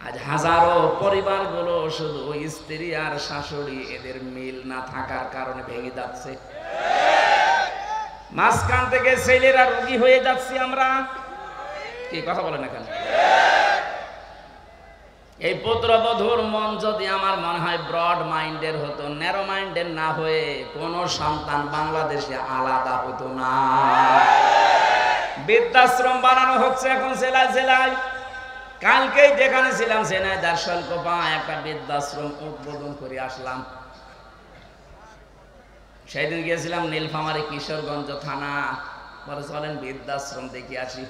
আজ হাজারো পরিবারগুলো শুধু স্ত্রী আর শাশুড়ি এদের মিল না থাকার কারণে ভেঙে যাচ্ছে। মাঝখান থেকে ছেলেরা রোগী হয়ে যাচ্ছি আমরা। কি কথা বলেন না কেন? এই পুত্রবধূর মন যদি আমার মনে হয় ব্রড মাইন্ডের হতো, ন্যারো মাইন্ডের না হয়ে কোন সন্তান বাংলাদেশে আলাদা হতো না। বৃদ্ধাশ্রম বানানো হচ্ছে এখন জেলায় জেলায়। কালকেই যেখানে ছিলাম ঝিনাইদহ শৈলকুপা একটা বৃদ্ধাশ্রম উদ্বোধন করে আসলাম। সেদিন গিয়েছিলাম নীলফামারী কিশোরগঞ্জ থানা, বলে চলেন বৃদ্ধাশ্রম দেখে আসি।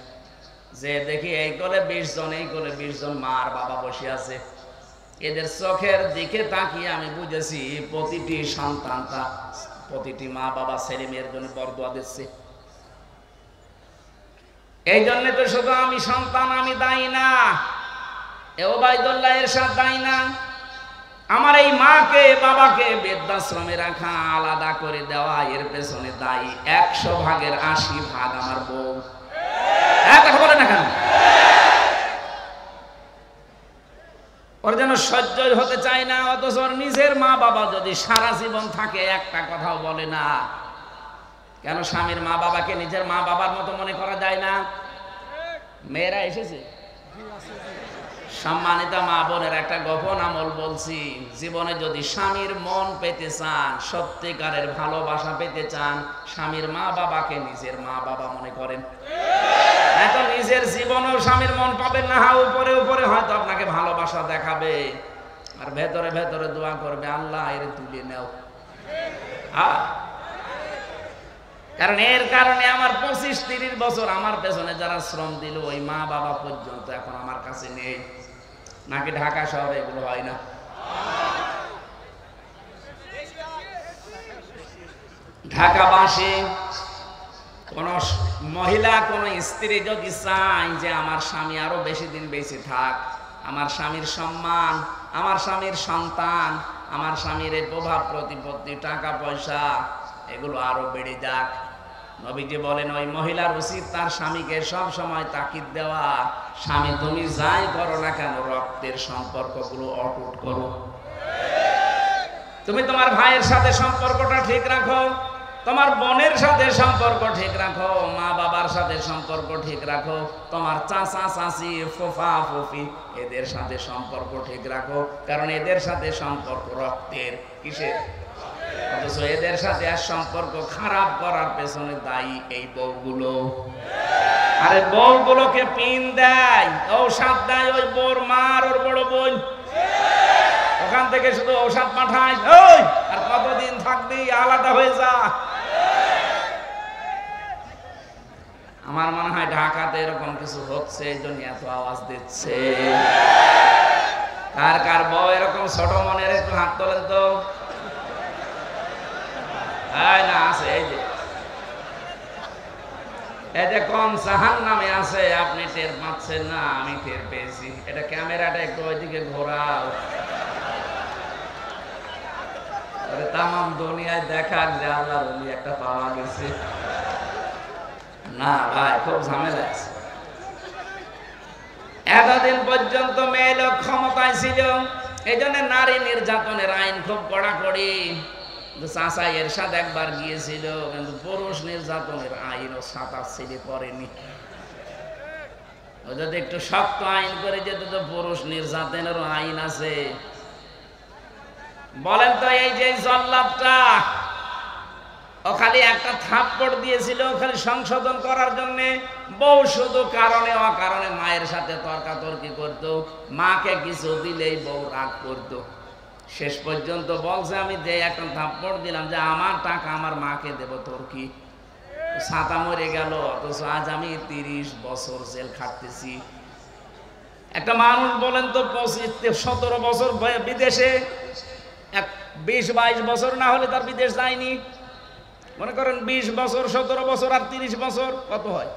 যে দেখি এই কোলে 20 জন, এই কোলে 20 জন মা আর বাবা বসে আছে। এদের চোখের দিকে তাকিয়ে আমি বুঝেছি প্রতিটি সন্তানটা, প্রতিটি মা বাবা ছেলে মেয়ের জন্য বরদোয়া দিচ্ছে। এই জন্য তো শুধু আমি সন্তান আমি দায়ী না, ওবায়দুল্লাহ এরশাদ দায়ী না। আমার এই মাকে বাবাকে বৃদ্ধাশ্রমে রাখা, আলাদা করে দেওয়া, এর পেছনে দায়ী 100 ভাগের 80 ভাগ আমার বউ। কথা বলে না কেন? ওর যেন সহ্যই হতে চায় না, অথচ ওর নিজের মা বাবা যদি সারা জীবন থাকে একটা কথাও বলে না। কেন স্বামীর মা বাবাকে নিজের মা বাবার মতো মনে করা যায় না? মেয়েরা এসেছে। সম্মানিত মা বোনের একটা গোপন আমল বলছি, জীবনে যদি স্বামীর মন পেতে চান, সত্যিকারের ভালোবাসা পেতে চান, স্বামীর মা বাবাকে নিজের মা বাবা মনে করেন। এখন নিজের জীবনেও স্বামীর মন পাবেন না, উপরে উপরে হয়তো আপনাকে ভালোবাসা দেখাবে, আর ভেতরে ভেতরে দোয়া করবে আল্লাহ এর তুলে নাও। কারণ এর কারণে আমার 25-30 বছর আমার পেছনে যারা শ্রম দিল, ওই মা বাবা পর্যন্ত এখন আমার কাছে নেই। নাকি ঢাকা শহরে এগুলো হয় না? ঢাকাবাসী কোন মহিলা, কোন স্ত্রী যদি চায় যে আমার স্বামী আরো বেশি দিন বেঁচে থাক, আমার স্বামীর সম্মান, আমার স্বামীর সন্তান, আমার স্বামীর এই প্রভাব প্রতিপত্তি, টাকা পয়সা এগুলো আরো বেড়ে যাক, নবীজি বলেন ওই মহিলার উচিত তার স্বামীকে সব সময় তাকিদ দেওয়া, স্বামী তুমি যাই করো না কেন রক্তের সম্পর্কগুলো অটুট করো। তুমি তোমার ভাইয়ের সাথে সম্পর্কটা ঠিক রাখো, তোমার বোনের সাথে সম্পর্ক ঠিক রাখো, মা বাবার সাথে সম্পর্ক ঠিক রাখো, তোমার চাচা চাচি ফুফা ফুফি এদের সাথে সম্পর্ক ঠিক রাখো, কারণ এদের সাথে সম্পর্ক রক্তের। কিসের? অথচ এদের সাথে আর সম্পর্ক খারাপ করার পেছনে দায়ী এই বউগুলো। আরে বউগুলোকে পিন দেয়, ঔষধ দেয় ওই বোর মার, ওর বড় বোন, ওখান থেকে শুধু ঔষধ পাঠায়, ওই আর কতদিন থাকবি, আলাদা হয়ে যা। আমার মনে হয় ঢাকাতে এরকম কিছু হচ্ছে, এই জন্য এত আওয়াজ দিচ্ছে। কার কার বউ এরকম ছোট মনের, একটু হাত তোলেন তো। না আছে, এই যে কোন জাহান্নামে আছে আপনি টের পাচ্ছেন না, আমি টের পেয়েছি। এটা ক্যামেরাটা একটু ওইদিকে ঘোরাও, তামাম দুনিয়ায় দেখার যে আল্লাহর ওলি একটা পাওয়া গেছে। না ভাই, খুব ঝামেলা আছে। এতদিন পর্যন্ত মেয়ে লোক ক্ষমতায় ছিল, এই জন্য নারী নির্যাতনের আইন খুব কড়াকড়ি। চাচা এরশাদ একবার গিয়েছিল, কিন্তু পুরুষ নির্যাতনের আইন ও সাঁতার ছেড়ে করেনি। ও যদি একটু শক্ত আইন করে যেত তো পুরুষ নির্যাতনেরও আইন আছে। বলেন তো এই যে জল্লাদটা, ও খালি একটা থাপ্পড় দিয়েছিল খালি সংশোধন করার জন্য। বউ শুধু কারণে অকারণে মায়ের সাথে তর্কাতর্কি করতো, মাকে কিছু দিলেই বউ রাগ করতো। শেষ পর্যন্ত বলছে আমি যে একটা থাপ্পড় দিলাম যে আমার টাকা আমার মাকে দেব, তোর কি? ছাতা মরে গেল, অথচ আজ আমি 30 বছর জেল খাটতেছি। একটা মানুষ বলেন তো 25-17 বছর বিদেশে, 20-22 বছর না হলে তার বিদেশ যায়নি। মনে করেন 20 বছর, 17 বছর আর 30 বছর, কত হয়?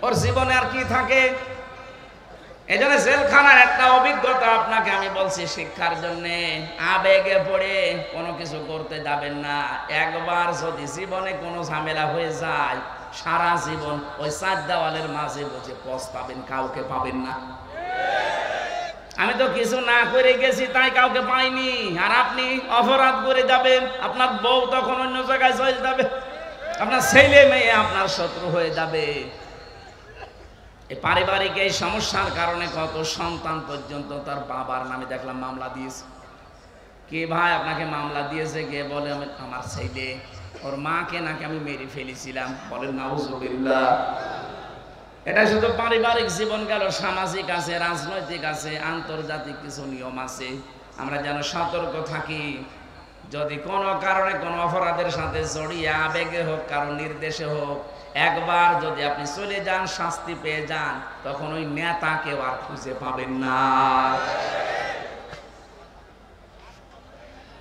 ওর জীবনে আর কি থাকে? এই জন্য জেলখানার একটা অভিজ্ঞতা আপনাকে আমি বলছি শিক্ষার জন্য। আবেগে পড়ে কোনো কিছু করতে যাবেন না। একবার যদি জীবনে কোনো ঝামেলা হয়ে যায়, সারা জীবন ওই 4 দেওয়ালের মাঝে বসে পস্তাবেন, কাউকে পাবেন না। আমি তো কিছু না করে গেছি তাই কাউকে পাইনি, আর আপনি অপরাধ করে যাবেন, আপনার বউ তখন অন্য জায়গায় চলে যাবে, আপনার ছেলে মেয়ে আপনার শত্রু হয়ে যাবে। এই পারিবারিক এই সমস্যার কারণে কত সন্তান পর্যন্ত তার বাবার নামে দেখলাম মামলা দিয়েছে। কে ভাই আপনাকে মামলা দিয়েছে? কে বলে আমার ছেলে, ওর মাকে নাকি আমি মেরে ফেলেছিলাম। বলেন নাউজুবিল্লাহ। এটা শুধু পারিবারিক জীবন গেল, সামাজিক আছে, রাজনৈতিক আছে, আন্তর্জাতিক কিছু নিয়ম আছে। আমরা যেন সতর্ক থাকি, যদি কোনো কারণে কোনো অপরাধের সাথে জড়িয়ে আবেগে হোক, কারো নির্দেশে হোক, একবার যদি আপনি চলে যান, শাস্তি পেয়ে যান, তখন ওই নেতাকেও আর খুঁজে পাবেন না।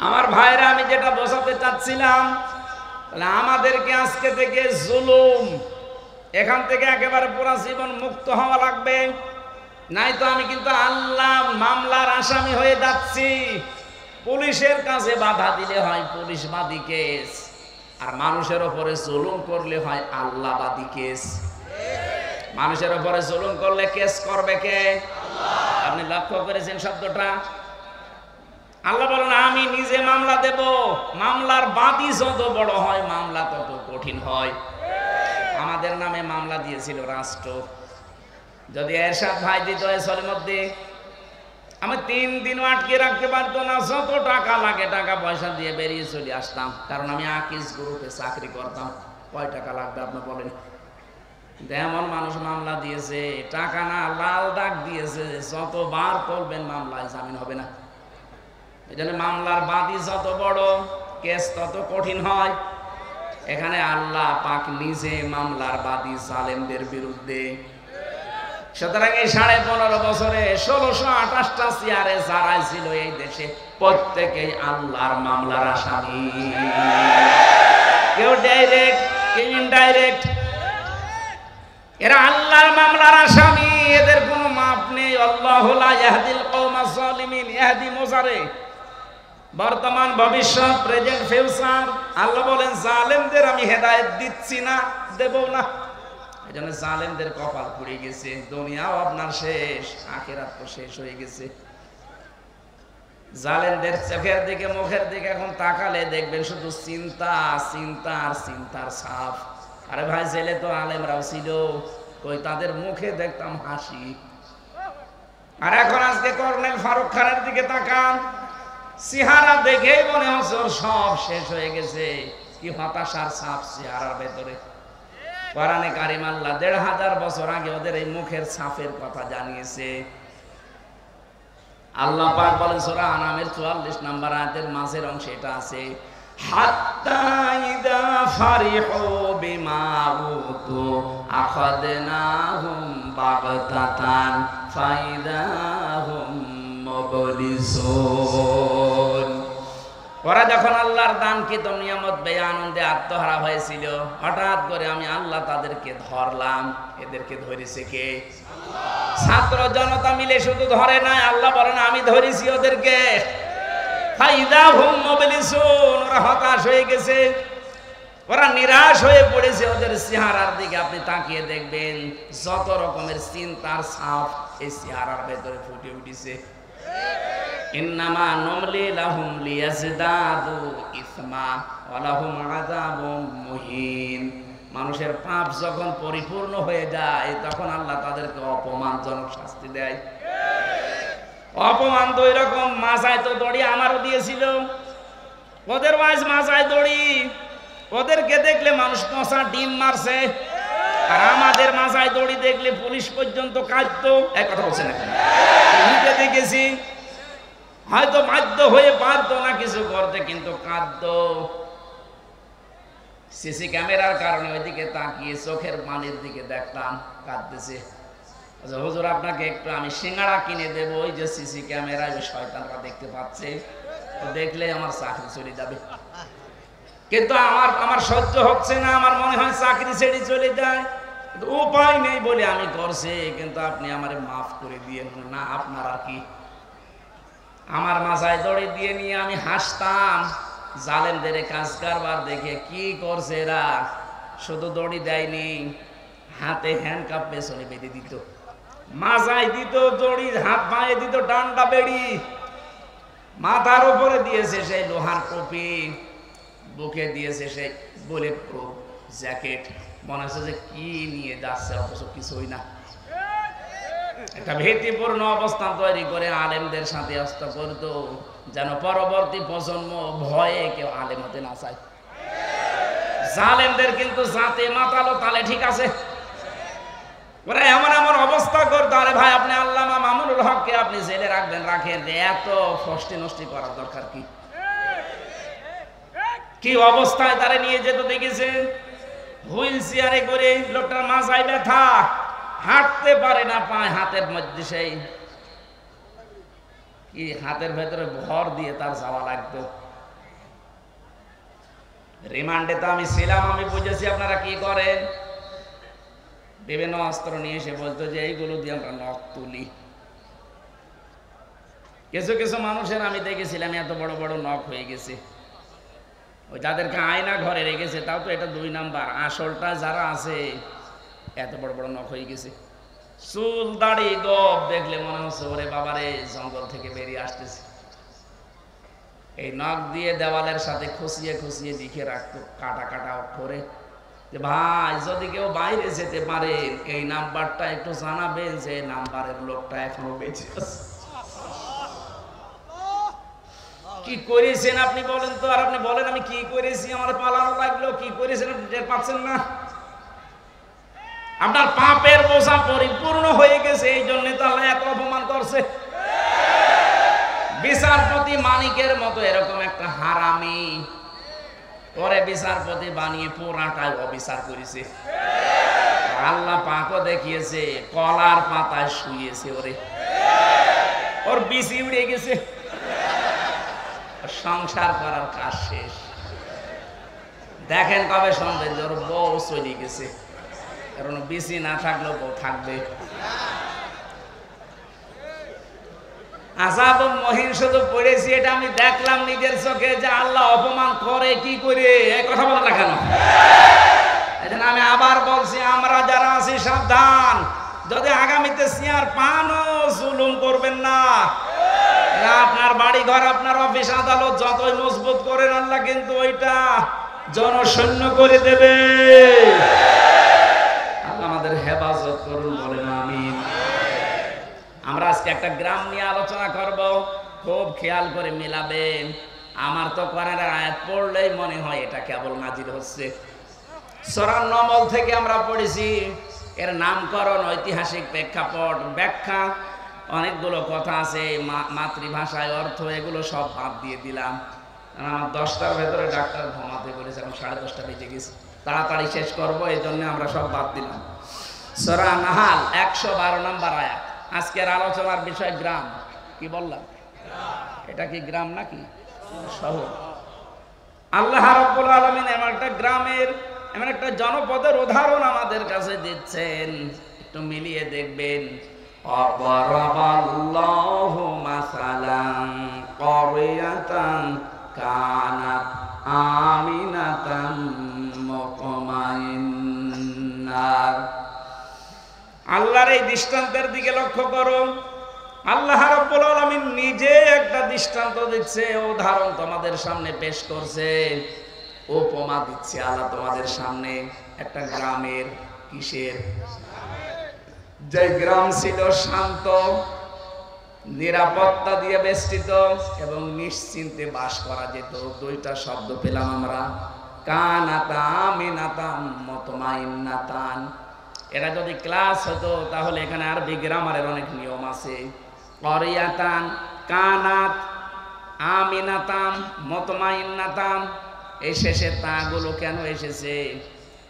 আমার ভাইরা, আমি যেটা বোঝাতে চাচ্ছিলাম, আমাদেরকে আজকে থেকে জুলুম, এখান থেকে একেবারে পুরা জীবন মুক্ত হওয়া লাগবে। নাই তো আমি কিন্তু আল্লাহ মামলার আসামি হয়ে যাচ্ছি। পুলিশের কাছে বাধা দিলে হয় পুলিশবাদী কেস, আর মানুষের উপরে জুলুম করলে হয় আল্লাহবাদী কেস। মানুষের উপরে জুলুম করলে কেস করবে কে? আপনি লক্ষ্য করেছেন শব্দটা? আল্লাহ বলেন আমি নিজে মামলা দেব। মামলার বাদী যত বড় হয় মামলা তত কঠিন হয়। আমাদের নামে মামলা দিয়েছিল রাষ্ট্র। যদি এরশাদ ভাই দিত এসরের মধ্যে, আমি 3 দিনও আটকে রাখতে পারতো না। যত টাকা লাগে টাকা পয়সা দিয়ে বেরিয়ে চলে আসতাম, কারণ আমি আকিস গ্রুপে চাকরি করতাম। কয় টাকা লাগবে আপনি বলেন? এমন মানুষ মামলা দিয়েছে, টাকা না লাল দাগ দিয়েছে, যতবার তুলবেন মামলায় জামিন হবে না। এই জন্য মামলার বাদী যত বড়, কেস তত কঠিন হয়। এখানে আল্লাহ পাক নিজে মামলার বাদী জালেমদের বিরুদ্ধে। সুতরাং এই 15.5 বছরে 1628টা চেয়ারে যারা ছিল এই দেশে, প্রত্যেকেই আল্লাহর মামলার আসামি। কেউ ডাইরেক্ট, কেউ ইনডাইরেক্ট, এরা আল্লাহর মামলার আসামি। এদের কোনো মাপ নেই। আল্লাহু লা ইয়াহদিল কওমাজ জালিমিন, ইয়াহদি মুজারে, বর্তমান, ভবিষ্যৎ, প্রেজেন্ট, ফিউচার। আল্লাহ বলেন জালেমদের আমি হেদায়েত দিচ্ছি না, দেব না। এই জন্য জালেমদের কপাল পুড়ে গেছে। দুনিয়াও আপনার শেষ, আখিরাত তো শেষ হয়ে গেছে। জালেমদের চোখের দিকে, মুখের দিকে এখন তাকালে দেখবেন শুধু চিন্তা, চিন্তা আর চিন্তার ছাপ। আরে ভাই, জেলে তো আলেমরাও ছিল, কই তাদের মুখে দেখতাম হাসি। আর এখন আজকে কর্নেল ফারুক খানের দিকে তাকান, চেহারা দেখেই মনে হচ্ছে ওর সব শেষ হয়ে গেছে। কি হতাশার ছাপ চেহারার ভেতরে। কোরআনে কারিম আল্লাহ 1500 বছর আগে ওদের এই মুখের ছাপের কথা জানিয়েছে। আল্লাহ পাক বলেন সূরা আনামের 44 নম্বর আয়াতের মাঝের অংশে এটা আছে, হাত্তা ইদা ফারিহু বিমা উতু আখাদনাহুম বাগতাতান ফাইদাহুম মুবলিসুন। ওরা যখন আল্লাহর দানকৃত নিয়ামত পেয়ে আনন্দে আত্মহারা হয়েছিল, হঠাৎ করে আমি আল্লাহ তাদেরকে ধরলাম। এদেরকে ধরেছে কে? ছাত্র জনতা মিলে শুধু ধরে নাই, আল্লাহ বলেন আমি ধরেছি ওদেরকে। ফাইদাহুম মুবলিসুন, ওরা হতাশ হয়ে গেছে, ওরা নিরাশ হয়ে পড়েছে। ওদের চেহারার দিকে আপনি তাকিয়ে দেখবেন যত রকমের চিন্তার ছাপ এই চেহারার ভেতরে ফুটে উঠেছে। ইন্নামা নুমলি লাহুম লিয়াজদাদু ইসমা ওয়া লাহুম আযাবুম মুহিন। মানুষের পাপ যখন পরিপূর্ণ হয়ে যায় তখন আল্লাহ তাদেরকে অপমানজনক শাস্তি দেয়। অপমান তো এরকম, মাথায় তো দড়ি আমারও দিয়েছিল, ওদের ওয়াইজ মাথায় দড়ি। ওদেরকে দেখলে মানুষ পচা ডিম মারছে, আর আমাদের মাথায় দড়ি দেখলে পুলিশ পর্যন্ত কাঁদতো। এক কথা বলছেন এখন, নিজে দেখেছি। হয়তো বাধ্য হয়ে পারতো না কিছু করতে, কিন্তু কাঁদতো। সিসি ক্যামেরার কারণে ওইদিকে তাকিয়ে চোখের পানির দিকে দেখতাম কাঁদতেছে। হুজুর আপনাকে একটু আমি সিঙ্গাড়া কিনে দেবো, ওই যে সিসি ক্যামেরায় ওই শয়তানরা দেখতে পাচ্ছে, তো দেখলে আমার চাকরি চলে যাবে। কিন্তু আমার সহ্য হচ্ছে না, আমার মনে হয় চাকরি ছেড়ে চলে যায়, কিন্তু উপায় নেই বলে আমি করছি। কিন্তু আপনি আমারে মাফ করে দিয়ে না, আপনার আর কি। আমার মাথায় দড়ি দিয়ে নিয়ে আমি হাসতাম। জালেমদের কাজ কারবার দেখে কি করছে এরা, শুধু দড়ি দেয়নি, হাতে হ্যান্ডকাপ পেছনে বেঁধে দিত। মাজায় দিত দড়ি, হাত পায়ে দিত ডান্ডা বেড়ি, মাথার উপরে দিয়েছে সেই লোহার টুপি, বুকে দিয়েছে সেই বুলেট প্রুফ জ্যাকেট। মনে হচ্ছে যে কি নিয়ে যাচ্ছে, অথচ কিছুই না। একটা ভীতিপূর্ণ অবস্থান তৈরি করে আলেমদের সাথে অস্ত করতো, যেন পরবর্তী প্রজন্ম ভয়ে কেউ আলেম হতে না চায়। জালেমদের কিন্তু জাতে মাতালো তালে ঠিক আছে, ওরা এমন এমন অবস্থা করতো। আরে ভাই, আপনি আল্লামা মামুনুল হককে আপনি জেলে রাখবেন, রাখেন, এত ফষ্টি নষ্টি করার দরকার কি? কি অবস্থায় তারা নিয়ে যেত দেখেছেন? হুইল চেয়ারে করে, লোকটার মাথায় ব্যথা, হাঁটতে পারে না, পায় হাতের মধ্যে সেই কি হাতের ভেতরে ভর দিয়ে তার যাওয়া লাগতো। রিমান্ডে তো আমি ছিলাম, আমি বুঝেছি আপনারা কি করেন। বিভিন্ন অস্ত্র নিয়ে এসে বলতো যে এইগুলো দিয়ে আমরা নখ তুলি। কিছু কিছু মানুষের আমি দেখেছিলাম এত বড় বড় নখ হয়ে গেছে, ওই যাদেরকে আয়না ঘরে রেখেছে, তাও তো এটা 2 নাম্বার। আসলটা যারা আছে এত বড় বড় নখ হয়ে গেছে, চুল দাড়ি গপ দেখলে মনে হচ্ছে ওরে বাবারে জঙ্গল থেকে বেরিয়ে আসতেছে। এই নখ দিয়ে দেওয়ালের সাথে খুশিয়ে খুশিয়ে লিখে রাখতো কাটা কাটা অক্ষরে যে ভাই, যদি কেউ বাইরে যেতে পারেন এই নাম্বারটা একটু জানাবেন যে নাম্বারের লোকটা এখনো বেঁচে আছে। কি করেছেন আপনি বলেন তো? আর আপনি বলেন আমি কি করেছি, আমার পালানো লাগলো, কি করেছেন আপনি টের পাচ্ছেন না? আপনার পাপের বোঝা পরিপূর্ণ হয়ে গেছে, এই জন্য তো আল্লাহ এত অপমান করছে। বিচারপতি মানিকের মতো এরকম একটা হারামি পরে বিচারপতি বানিয়ে পুরাটাই অবিচার করেছে। আল্লাহ পাকও দেখিয়েছে, কলার পাতায় শুয়েছে, ওর বিসি উড়ে গেছে, সংসার করার কাজ শেষ। দেখেন কবে সন্দেহ, ওর বউ চলে গেছে, কারণ বিসি না থাকলেও বউ থাকবে। আযাব মহিন শুধু পড়েছি, এটা আমি দেখলাম নিজের চোখে যে আল্লাহ অপমান করে কি করে। এই কথা বলে না কেন? এজন্য আমি আবার বলছি, আমরা যারা আছি সাবধান, যদি আগামীতে চেয়ার পানও জুলুম করবেন না। আপনার বাড়ি ঘর, আপনার অফিস আদালত যতই মজবুত করেন, আল্লাহ কিন্তু ওইটা জনশূন্য করে দেবে। আল্লাহ আমাদের হেফাজত করুন, বলেন আমিন। আমরা আজকে একটা গ্রাম নিয়ে আলোচনা করব, খুব খেয়াল করে মিলাবেন। আমার তো কোরআনের আয়াত পড়লেই মনে হয় এটা কেবল নাজিল হচ্ছে। সূরা নমল থেকে আমরা পড়েছি, এর নামকরণ, ঐতিহাসিক প্রেক্ষাপট, ব্যাখ্যা, অনেকগুলো কথা আছে, মাতৃভাষায় অর্থ, এগুলো সব বাদ দিয়ে দিলাম। আমার 10টার ভেতরে ডাক্তার ঘুমাতে বলেছে, এখন 10:30 বেজে গেছে, তাড়াতাড়ি শেষ করব, এই জন্য আমরা সব বাদ দিলাম। সূরা নাহাল 112 নম্বর আয়াত। আজকের আলোচনার বিষয় গ্রাম। কি বললাম? এটা কি গ্রাম নাকি শহর? আল্লাহ রাব্বুল আলামিন এমন একটা গ্রামের, এমন একটা জনপদের উদাহরণ আমাদের কাছে দিচ্ছেন, একটু মিলিয়ে দেখবেন। অবরাবাল্লাহু মাসালান ক্বরিয়াতান কানাত আমিনাতান মুতমাইন্নাহ। আল্লাহর এই দৃষ্টান্তের দিকে লক্ষ্য করো। আল্লাহ রাব্বুল আলামিন নিজে একটা দৃষ্টান্ত দিচ্ছে, উদাহরণ তোমাদের সামনে পেশ করছে, উপমা দিচ্ছে আল্লাহ তোমাদের সামনে একটা গ্রামের। কিসের? যে গ্রাম ছিল শান্ত, নিরাপত্তা দিয়ে বেষ্টিত এবং নিশ্চিন্তে বাস করা যেত। 2টা শব্দ পেলাম আমরা, কানাতা আমিনাতাম মুতমাইন্নাতান। এটা যদি ক্লাস হতো তাহলে এখানে আরবি গ্রামারের অনেক নিয়ম আছে। ক্বরিয়াতান, কানাত, আমিনাতাম, মুতমাইন্নাতাম, এই শেষে তাগুলো কেন এসেছে?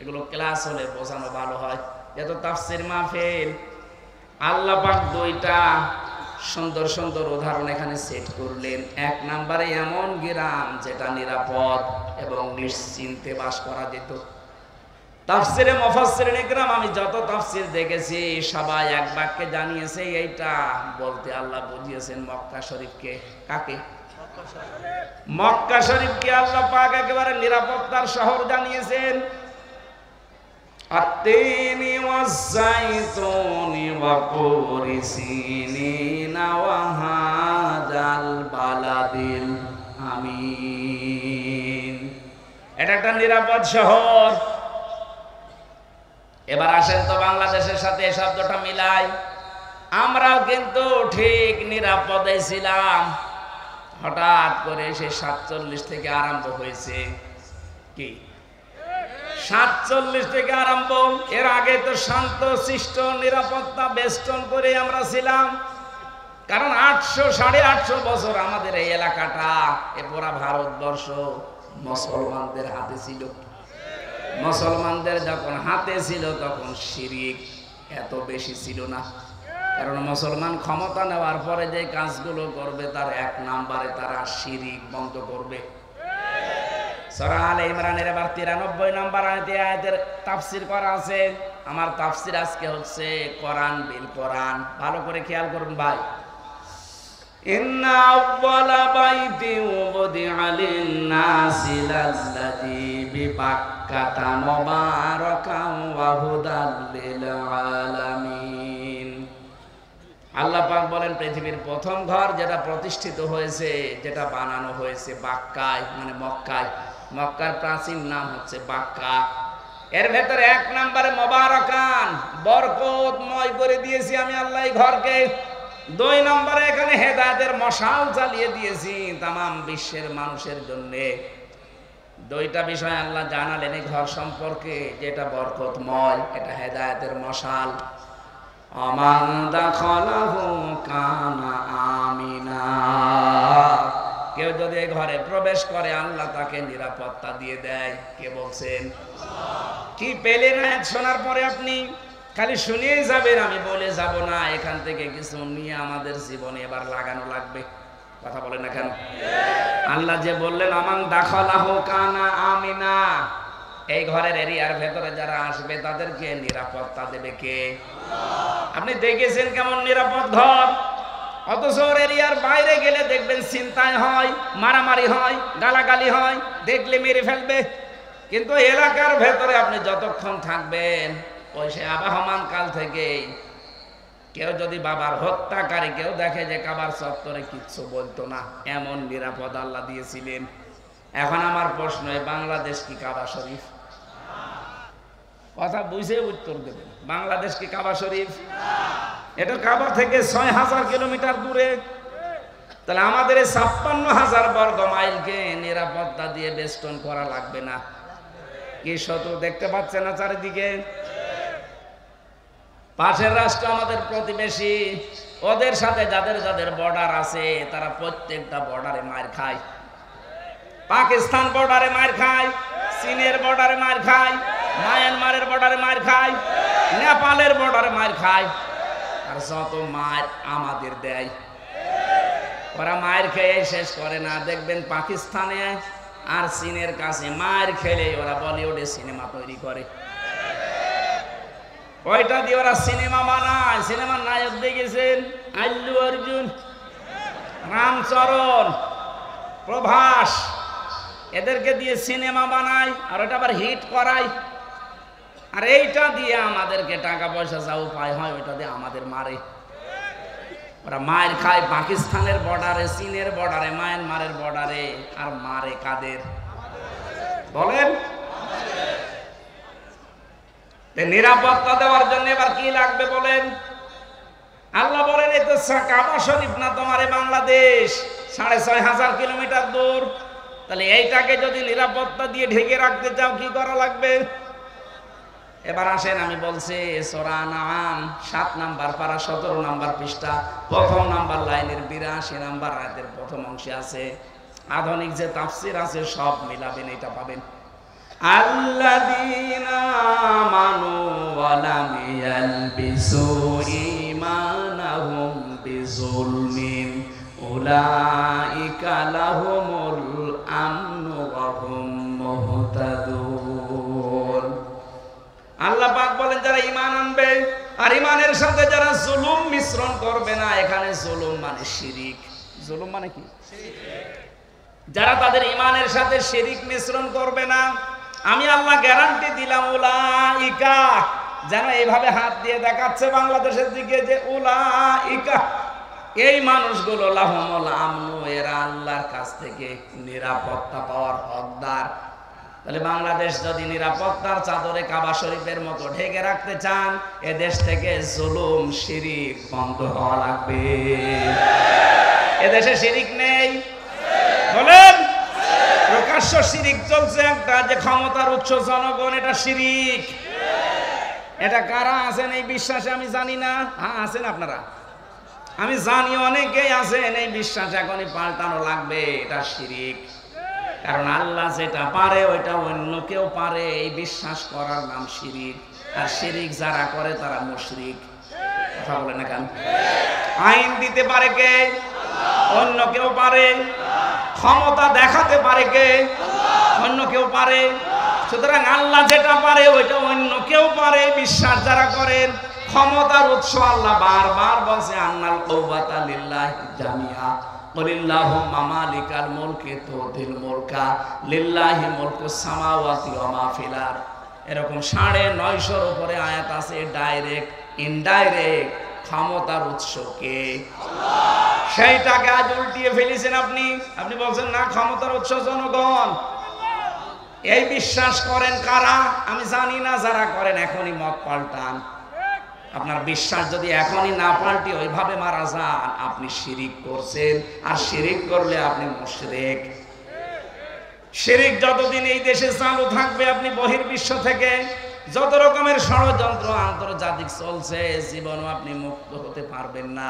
এগুলো ক্লাস হলে বোঝানো ভালো হয়। যত তাফসীর মাহফিল, আল্লাহ পাক 2টা সুন্দর সুন্দর উদাহরণ এখানে সেট করলেন। 1 নম্বরে এমন গ্রাম যেটা নিরাপদ এবং নিশ্চিন্তে বাস করা যেত। তাফসীরে মুফাসসিরিন ইকরাম আমি যত তাফসীর দেখেছি সবাই এক বাক্যে জানিয়েছে, এইটা বলতে আল্লাহ বুঝিয়েছেন মক্কা শরীফকে। কাকে? মক্কা শরীফকে আল্লাহ পাক একেবারে নিরাপত্তার শহর জানিয়েছেন। আত-তিনি ওয়াজ-যাইতুনি ওয়া তুরি সিনিনা ওয়া হাযাল বালাদিল আমিন। এটা একটা নিরাপদ শহর। এবার আসেন তো বাংলাদেশের সাথে এই শব্দটা মিলাই। আমরাও কিন্তু ঠিক নিরাপদে ছিলাম, হঠাৎ করে সে 47 থেকে আরম্ভ হয়েছে। কি 47 থেকে আরম্ভ? এর আগে তো শান্ত শিষ্ট নিরাপত্তা বেষ্টন করে আমরা ছিলাম। কারণ 800-850 বছর আমাদের এই এলাকাটা, এ পুরা ভারতবর্ষ মুসলমানদের হাতে ছিল। মুসলমানদের যখন হাতে ছিল তখন শিরক এত বেশি ছিল না। কারণ মুসলমান ক্ষমতা নেওয়ার পরে যে কাজগুলো করবে তার 1 নম্বরে তারা শিরক বন্ধ করবে। সূরা আলে ইমরানের এবার 93 নম্বর আয়াতের তাফসীর করা আছে। আমার তাফসীর আজকে হচ্ছে কোরআন বিল কোরআন। ভালো করে খেয়াল করুন ভাই। ইন্না আউওয়ালা বাইতি উবদিআ লিন-নাসি লাল্লাযী বিবাক্কাতা মুবারাকান ওয়া হুদাল লিল আলামিন। আল্লাহ পাক বলেন পৃথিবীর প্রথম ঘর যেটা প্রতিষ্ঠিত হয়েছে, যেটা বানানো হয়েছে বাক্কায়, মানে মক্কায়। মক্কার প্রাচীন নাম হচ্ছে বাক্কা। এর ভেতরে 1 নম্বরে মুবারাকান, বরকতময় করে দিয়েছি আমি আল্লাহ এই ঘরকে। 2 নম্বরে এখানে হেদায়েতের মশাল জ্বালিয়ে দিয়েছি তামাম বিশ্বের মানুষের জন্য। 2টা বিষয় আল্লাহ জানালেন এই ঘর সম্পর্কে, যেটা বরকতময়, এটা হেদায়েতের মশাল। আমান দাখালাহু কানা আমিনা। কেউ যদি এই ঘরে প্রবেশ করে আল্লাহ তাকে নিরাপত্তা দিয়ে দেয়। কে বলছেন? কি পেলেন শোনার পরে আপনি খালি শুনিয়ে যাবেন, আমি বলে যাব না। এখান থেকে কিছু নিয়ে আমাদের জীবনে এবার লাগানো লাগবে। কথা বলেন না কেন? আল্লাহ যে বললেন আমান দাখালাহু কানা আমিনা, এই ঘরের এরিয়ার ভেতরে যারা আসবে তাদেরকে নিরাপত্তা দেবে কে? আপনি দেখেছেন কেমন নিরাপদ ঘর? অথচ এরিয়ার বাইরে গেলে দেখবেন চিন্তায় হয়, মারামারি হয়, গালাগালি হয়, দেখলে মেরে ফেলবে। কিন্তু এলাকার ভেতরে আপনি যতক্ষণ থাকবেন, ওই সে আবাহমান কাল থেকে কেউ যদি বাবার হত্যাকারী কেউ দেখে যে কাবার চত্বরে কিচ্ছু বলতো না, এমন নিরাপদ আল্লাহ দিয়েছিলেন। এখন আমার প্রশ্ন, বাংলাদেশ কি কাবা শরীফ? কথা বুঝে উত্তর দেবেন। বাংলাদেশ কি কাবা শরীফ? এটা কাবা থেকে 6000 কিলোমিটার দূরে। তাহলে আমাদের 56,000 বর্গ মাইলকে নিরাপত্তা দিয়ে বেষ্টন করা লাগবে না? কি শত্রু দেখতে পাচ্ছেন না চারিদিকে? পাশের রাষ্ট্র আমাদের প্রতিবেশী, ওদের সাথে যাদের যাদের বর্ডার আছে তারা প্রত্যেকটা বর্ডারে মার খায়। পাকিস্তান বর্ডারে মার খায়, চীনের বর্ডারে মার খায়, মায়ানমারের বর্ডারে মার খায়, নেপালের বর্ডারে মার খায়। আর যত মার আমাদের দেয়, ওরা মার খেয়ে শেষ করে না। দেখবেন পাকিস্তানে আর চীনের কাছে মার খেলে ওরা বলিউডে সিনেমা তৈরি করে। ওইটা দিয়ে ওরা সিনেমা বানায়। সিনেমার নায়ক দেখেছেন? আল্লু অর্জুন, রামচরণ, প্রভাস, এদেরকে দিয়ে সিনেমা বানায় আর ওটা আবার হিট করায়। আর এইটা দিয়ে আমাদেরকে টাকা পয়সা যা উপায় হয় ওইটা দিয়ে আমাদের মারে। ওরা মায়ের খায় পাকিস্তানের বর্ডারে, চীনের বর্ডারে, মায়ানমারের বর্ডারে। আর মারে কাদের বলেন? নিরাপত্তা দেওয়ার জন্য এবার কি লাগবে বলেন? আল্লাহ বলেন এই তো কাবা শরীফ না তোমার বাংলাদেশ, 6500 কিলোমিটার দূর। তাহলে এইটাকে যদি নিরাপত্তা দিয়ে ঢেকে রাখতে চাও কি করা লাগবে? এবার আসেন, আমি বলছি সূরা আনআম 7 নাম্বার পারা 17 নাম্বার পৃষ্ঠা, প্রথম নাম্বার লাইনের 82 নাম্বার আয়াতের প্রথম অংশে আছে। আধুনিক যে তাফসীর আছে সব মিলাবেন, এটা পাবেন। আল্লাযীনা আমানু ওয়া লাম ইয়ালবিসু ঈমানাহুম বিযুলমিন উলাইকা লাহুমুল আমনু ওয়া হুম মুহতাদুন। আল্লাহ পাক বলেন যারা ঈমান আনবে আর ঈমানের সাথে যারা জুলুম মিশ্রণ করবে না। এখানে জুলুম মানে শিরিক। জুলুম মানে কি? শিরিক। যারা তাদের ঈমানের সাথে শিরিক মিশ্রণ করবে না আমি আল্লাহ গ্যারান্টি দিলাম উলাইকা, যেন এইভাবে হাত দিয়ে দেখাচ্ছে বাংলাদেশের দিকে যে উলাইকা, এই মানুষগুলো লাহুমুল আমনু, এরা আল্লাহর কাছ থেকে নিরাপত্তা পাওয়ার হকদার। তাহলে বাংলাদেশ যদি নিরাপত্তার চাদরে কাবা শরীফের মতো ঢেকে রাখতে চান, এ দেশ থেকে জুলুম শিরিক বন্ধ হওয়া লাগবে। এদেশে শিরিক নেই বলেন? প্রকাশ্য শিরিক চলছে একটা, যে ক্ষমতার উৎস জনগণ, এটা শিরিক। এটা কারা আছেন এই বিশ্বাসে আমি জানি না। হ্যাঁ আছেন আপনারা, আমি জানি অনেকেই আছেন এই বিশ্বাস। এখনই পাল্টানো লাগবে, এটা শিরিক। কারণ আল্লাহ যেটা পারে ওইটা অন্য কেউ পারে, এই বিশ্বাস করার নাম শিরিক। আর শিরিক যারা করে তারা মুশরিক। কথা বলে না কেন? আইন দিতে পারে কে? অন্য কেউ পারে। ক্ষমতা দেখাতে পারে কে? অন্য কেউ পারে। সুতরাং আল্লাহ যেটা পারে ওইটা অন্য কেউ পারে, বিশ্বাস যারা করেন। ক্ষমতার উৎস আল্লাহ বারবার বলছে আন্নাল কুওয়াতা লিল্লাহি জামিআ, কুলিল্লাহুম্মা মালিকাল মুলকি তুতিল মুলকা লিল্লাহি মুলকুস সামাওয়াতি ওয়া মা ফিল আরদ। এরকম 950 উপরে আয়াত আছে। ডাইরেক্ট ইনডাইরেক্ট ক্ষমতার উৎস কে? আল্লাহ। সেইটাকে আজ উল্টিয়ে ফেলেছেন আপনি। আপনি বলছেন না ক্ষমতার উৎস জনগণ। এই বিশ্বাস করেন কারা? আমি জানি না। যারা করেন এখনই মত পাল্টান। আপনার বিশ্বাস যদি এখনই না পাল্টি ওইভাবে মারা যান, আপনি শিরিক করছেন। আর শিরিক করলে আপনি মুশরিক। শিরিক যতদিন এই দেশে চালু থাকবে, আপনি বহির্বিশ্ব থেকে যত রকমের ষড়যন্ত্র আন্তর্জাতিক চলছে, জীবনও আপনি মুক্ত হতে পারবেন না।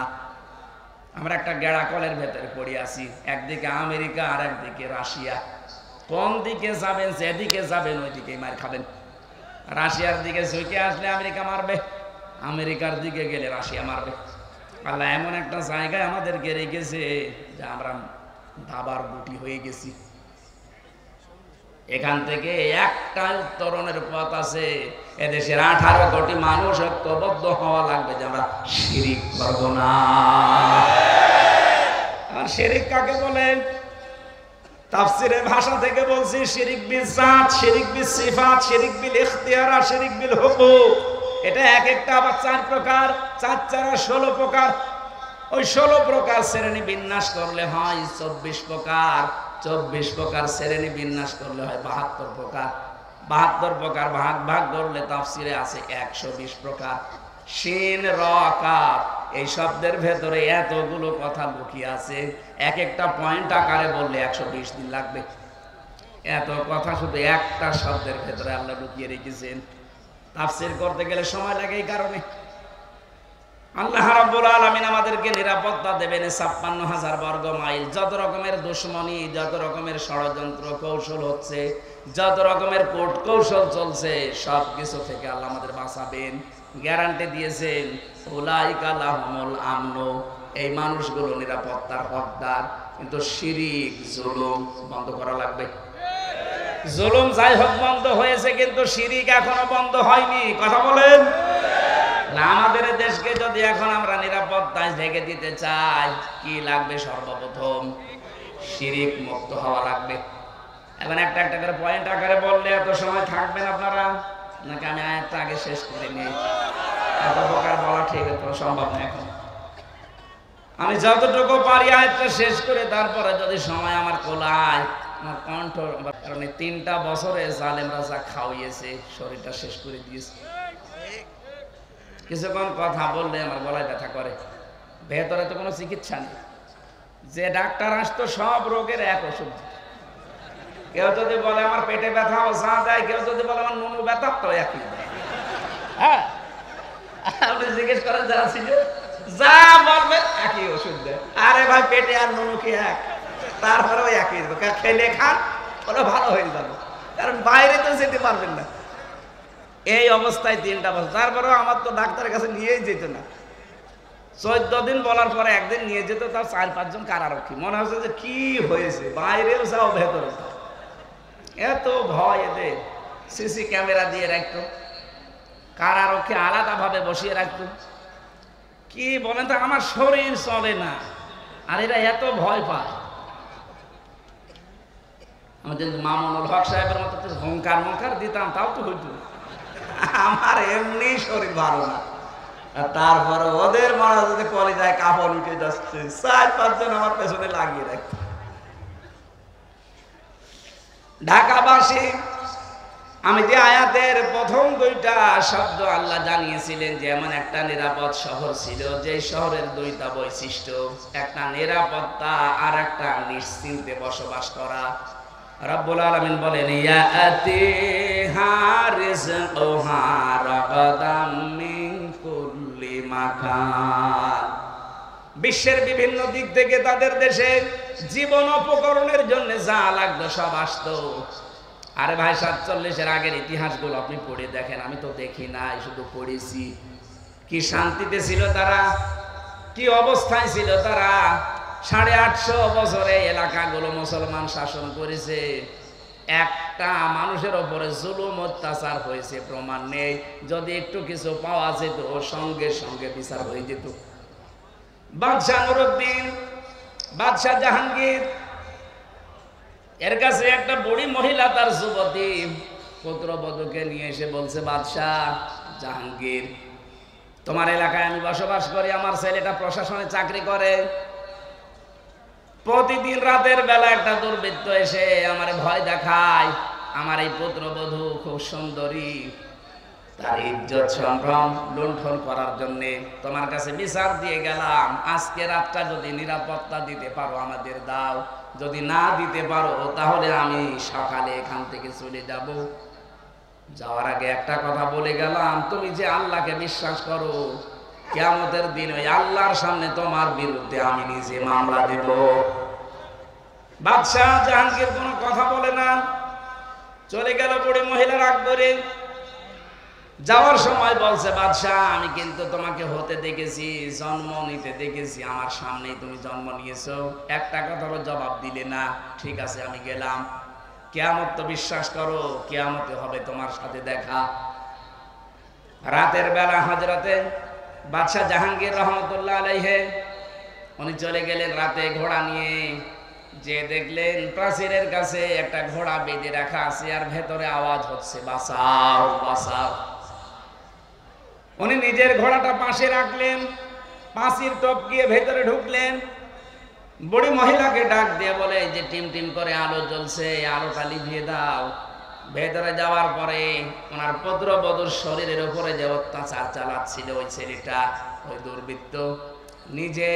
আমরা একটা গেড়াকলের ভেতরে পড়ে আছি, একদিকে আমেরিকা আর একদিকে রাশিয়া। কোন দিকে যাবেন? যেদিকে যাবেন ওই দিকে মার খাবেন। রাশিয়ার দিকে ঝুঁকে আসলে আমেরিকা মারবে, আমেরিকার দিকে গেলে রাশিয়া মারবে। আল্লাহ এমন একটা জায়গায় আমাদেরকে রেখেছে যে আমরা দাবার গুটি হয়ে গেছি। এখান থেকে একটা উত্তরণের পথ আছে। এদেশের 18 কোটি মানুষ ঐক্যবদ্ধ হওয়া লাগবে যে আমরা শিরিক করব না। আর শিরিক কাকে বলে? তাফসীরের ভাষা থেকে বলছি শিরিক বিল জাত, শিরিক বিল সিফাত, শিরিক বিল ইখতিয়ার, আর শিরিক বিল হুকুক। এটা এক একটা আবার 4 প্রকার, 4 4 16 প্রকার। ওই 16 প্রকার শ্রেণী বিন্যাস করলে হয় 24 প্রকার। 24 প্রকার শ্রেণী বিন্যাস করলে হয় 72 প্রকার। 72 প্রকার ভাগ ভাগ করলে তাফসীরে আছে 120 প্রকার। শিন র কাফ এই শব্দের ভেতরে এতগুলো কথা লুকিয়ে আছে। এক একটা পয়েন্ট আকারে বললে 120 দিন লাগবে। এত কথা শুধু একটা শব্দের ভেতরে আল্লাহ লুকিয়ে রেখেছেন। তাফসীর করতে গেলে সময় লাগে। এই কারণে আল্লাহ রাব্বুল আলামিন আমাদেরকে নিরাপত্তা দেবেন ৫৬,০০০ বর্গ মাইল। যত রকমের দুশমনী, যত রকমের ষড়যন্ত্র কৌশল হচ্ছে, যত রকমের কোট কৌশল চলছে, সব কিছু থেকে আল্লাহ আমাদের বাঁচাবেন। গ্যারান্টি দিয়েছেন উলাইকা লাহুমুল আমনু, এই মানুষগুলো নিরাপত্তার হকদার। কিন্তু শিরিক জুলুম বন্ধ করা লাগবে। জুলুম যাই হোক বন্ধ হয়েছে, কিন্তু শিরিক এখনো বন্ধ হয়নি। কথা বলেন না? আমাদের দেশকে যদি এখন আমরা নিরাপত্তায় ঢেকে দিতে চাই, কি লাগবে? সর্বপ্রথম শিরিক মুক্ত হওয়া লাগবে। এখন একটা একটা করে পয়েন্ট আকারে বললে এত সময় থাকবেন আপনারা, নাকি আমি আয়াতটা আগে শেষ করে নিই? এত প্রকার বলা ঠিক সম্ভব না। এখন আমি যতটুকু পারি আয়াতটা শেষ করে তারপরে যদি সময় আমার কোলায়, আমার কণ্ঠ, কারণ 3টা বছরে জালেমরা যা খাওয়িয়েছে, শরীরটা শেষ করে দিয়েছে। কিছুক্ষণ কথা বললে আমার গলায় ব্যথা করে। ভেতরে তো কোনো চিকিৎসা নেই। যে ডাক্তার আসতো সব রোগের এক ওষুধ। কেউ যদি বলে আমার পেটে ব্যথা, ও যা দেয়। কেউ যদি বলে আমার নুনু ব্যথা, তো একই। হ্যাঁ, আপনি জিজ্ঞেস করেন যারা ছিল, যা বলবে একই ওষুধ দেয়। আরে ভাই, পেটে আর নুনু কি এক? তারপরেও একই খেলে খান, ওরা ভালো হয়ে যাবে। কারণ বাইরে তো যেতে পারবেন না। এই অবস্থায় 3টা বছর। তারপরেও আমার তো ডাক্তারের কাছে নিয়েই যেত না। 14 দিন বলার পরে একদিন নিয়ে যেত, তার 4-5 জন কারারক্ষী। মনে হচ্ছে যে কি হয়েছে, বাইরেও যাও ভেতরে যাও। এত ভয় এদের। সিসি ক্যামেরা দিয়ে রাখতো, কারারক্ষী আলাদাভাবে বসিয়ে রাখতো। কি বলেন তো, আমার শরীর চলে না, আর এরা এত ভয় পায়। আমি যদি মামুনুল হক সাহেবের মতো হংকার মঙ্কার দিতাম তাও তো হইতো। আমার এমনি শরীর ভালো না, তারপরে ওদের মারা যদি কলেজায় কাপড় উঠে যাচ্ছে, 4-5 জন আমার পেছনে লাগিয়ে রাখতো। ঢাকাবাসী, আমি যে আয়াতের প্রথম 2টা শব্দ আল্লাহ জানিয়েছিলেন যে এমন একটা নিরাপদ শহর ছিল, যে শহরের 2টা বৈশিষ্ট্য, একটা নিরাপত্তা আর একটা নিশ্চিন্তে বসবাস করা। রব্বুল আলামিন বলেন ইয়াতিহা রিজকুহা রাগাদাম মিন কুল্লি মাকান। বিশ্বের বিভিন্ন দিক থেকে তাদের দেশে জীবন উপকরণের জন্য যা লাগতো সব আসতো। আরে ভাই, 47-এর আগের ইতিহাসগুলো আপনি পড়ে দেখেন, আমি তো দেখি নাই, শুধু পড়েছি। কি শান্তিতে ছিল তারা, কি অবস্থায় ছিল তারা। 850 বছরে এলাকাগুলো মুসলমান শাসন করেছে, একটা মানুষের ওপরে জুলুম অত্যাচার হয়েছে প্রমাণ নেই। যদি একটু কিছু পাওয়া যেত সঙ্গে সঙ্গে বিচার হয়ে যেত। বাদশাহ নুরউদ্দিন, বাদশাহ জাহাঙ্গীর, এর কাছে একটা বুড়ি মহিলা তার যুবতী পুত্রবধূকে নিয়ে এসে বলছে, বাদশাহ জাহাঙ্গীর, তোমার এলাকায় আমি বসবাস করি, আমার ছেলেটা প্রশাসনে চাকরি করে। প্রতিদিন রাতের বেলা একটা দুর্বৃত্ত এসে আমার ভয় দেখায়। আমার এই পুত্রবধূ খুব সুন্দরী, তার ইজ্জত সম্ভ্রম লুণ্ঠন করার জন্য তোমার কাছে বিচার দিয়ে গেলাম। আজকে রাতটা যদি নিরাপত্তা দিতে পারো আমাদের দাও, যদি না দিতে পারো তাহলে আমি সকালে এখান থেকে চলে যাব। যাওয়ার আগে একটা কথা বলে গেলাম, তুমি যে আল্লাহকে বিশ্বাস করো, কিয়ামতের দিন ওই আল্লাহর সামনে তোমার বিরুদ্ধে আমি নিজে মামলা দেব। বাদশাহ জাহাঙ্গীর কোনো কথা বলে না, চলে গেল। বুড়ি মহিলা রাগ করে যাওয়ার সময় বলছে, বাদশাহ আমি কিন্তু তোমাকে হতে দেখেছি, জন্ম নিতে দেখেছি, আমার সামনেই তুমি জন্ম নিয়েছো, একটা কথারও জবাব দিলে না। ঠিক আছে, আমি গেলাম। কিয়ামত তো বিশ্বাস করো, কিয়ামতে হবে তোমার সাথে দেখা। রাতের বেলা হযরতে বাদশাহ জাহাঙ্গীর রহমতুল্লাহ আলাইহি উনি চলে গেলেন রাতে ঘোড়া নিয়ে। যে দেখলেন প্রাচীরের কাছে একটা ঘোড়া বেঁধে রাখা আছে, আর ভেতরে আওয়াজ হচ্ছে, বাঁচাও বাঁচাও। উনি নিজের ঘোড়াটা পাশে রাখলেন, পাঁচির টপকিয়ে ভেতরে ঢুকলেন। বুড়ি মহিলাকে ডাক দিয়ে বলে যে টিম টিম করে আলো জ্বলছে, আলোটা লিভিয়ে দাও। ভেতরে যাওয়ার পরে ওনার পুত্রবধূর শরীরের উপরে যে অত্যাচার চালাচ্ছিল ওই ছেলেটা, ওই দুর্বৃত্ত, নিজে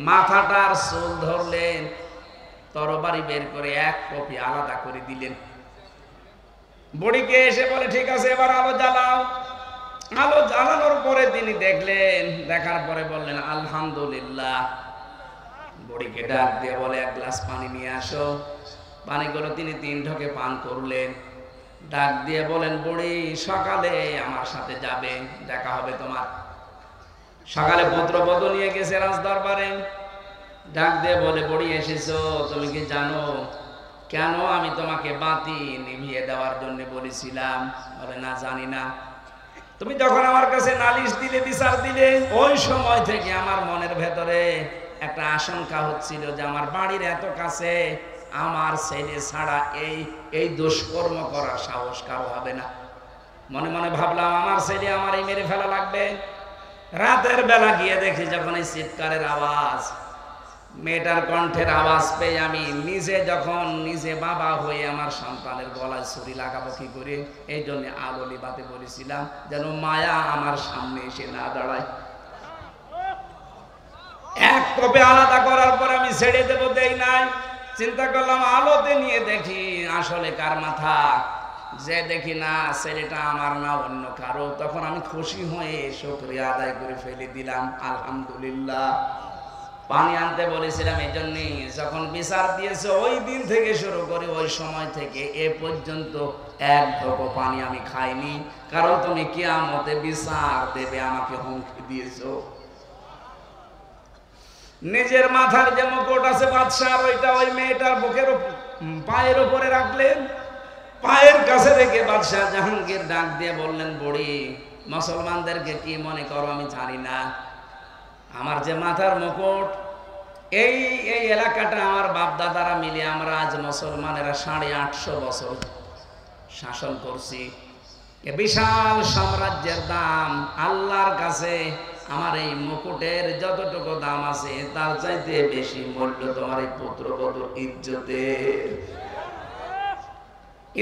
মাথাটার চুল ধরলেন, তরবারি বের করে এক কপি আলাদা করে দিলেন। বুড়িকে এসে বলে, ঠিক আছে এবার আলো জ্বালাও। আলো জ্বালানোর পরে তিনি দেখলেন, দেখার পরে বললেন আলহামদুলিল্লাহ। বুড়িকে ডাক দিয়ে বলে, 1 গ্লাস পানি নিয়ে আসো। পানিগুলো তিনি 3 ঢোকে পান করলেন। ডাক দিয়ে বলেন, বুড়ি সকালে আমার সাথে যাবে, দেখা হবে তোমার। সকালে পুত্রবধূ নিয়ে গেছে রাজদরবারে। ডাক দিয়ে বলে, বুড়ি এসেছো, তুমি কি জানো কেন আমি তোমাকে বাতি নিভিয়ে দেওয়ার জন্য বলেছিলাম? বলে, না জানি না। তুমি যখন আমার কাছে নালিশ দিলে, বিচার দিলে, ওই সময় থেকে আমার মনের ভেতরে একটা আশঙ্কা হচ্ছিল যে আমার বাড়ির এত কাছে আমার ছেলে ছাড়া এই দুষ্কর্ম করার সাহস কারো হবে না। মনে মনে ভাবলাম আমার ছেলে আমারই মেরে ফেলা লাগবে। রাতের বেলা গিয়ে দেখি যখন এই চিৎকারের আওয়াজ, মেয়েটার কণ্ঠের আওয়াজ পেয়ে আমি নিজে বাবা হয়ে আমার সন্তানের গলায় ছুরি লাগাবো কি করে, এই জন্য আলো লিবাতে বলেছিলাম যেন মায়া আমার সামনে এসে না দাঁড়ায়। এক কপে আলাদা করার পর আমি ছেড়ে দেবো, দেই নাই। চিন্তা করলাম আলোতে নিয়ে দেখি আসলে কার মাথা। যে দেখি না ছেলেটা আমার না অন্য কারো, তখন আমি খুশি হয়ে শুকরিয়া আদায় করে ফেলে দিলাম, আলহামদুলিল্লাহ। পানি আনতে বলেছিলাম এই জন্যই, যখন বিচার দিয়েছে ওই দিন থেকে শুরু করে ওই সময় থেকে এ পর্যন্ত 1 ঢোকও পানি আমি খাইনি, কারণ তুমি কিয়ামতে বিচার দেবে আমাকে হুমকি দিয়েছো। নিজের মাথার যে মুকুট আছে বাদশার, ওইটা ওই মেয়েটার বুকের পায়ের উপরে রাখলেন। পায়ের কাছে রেখে বাদশাহ জাহাঙ্গীর ডাক দিয়ে বললেন, বুড়ি মুসলমানদেরকে কি মনে করো আমি জানি না, আমার যে মাথার মুকুট এই এই এলাকাটা আমার বাপ দাদারা মিলে আমরা আজ মুসলমানেরা 850 বছর শাসন করছি। এ বিশাল সাম্রাজ্যের দাম আল্লাহর কাছে আমার এই মুকুটের যতটুকু দাম আছে তার চাইতে বেশি মূল্য তোমার এই পুত্রবধূর ইজ্জতের।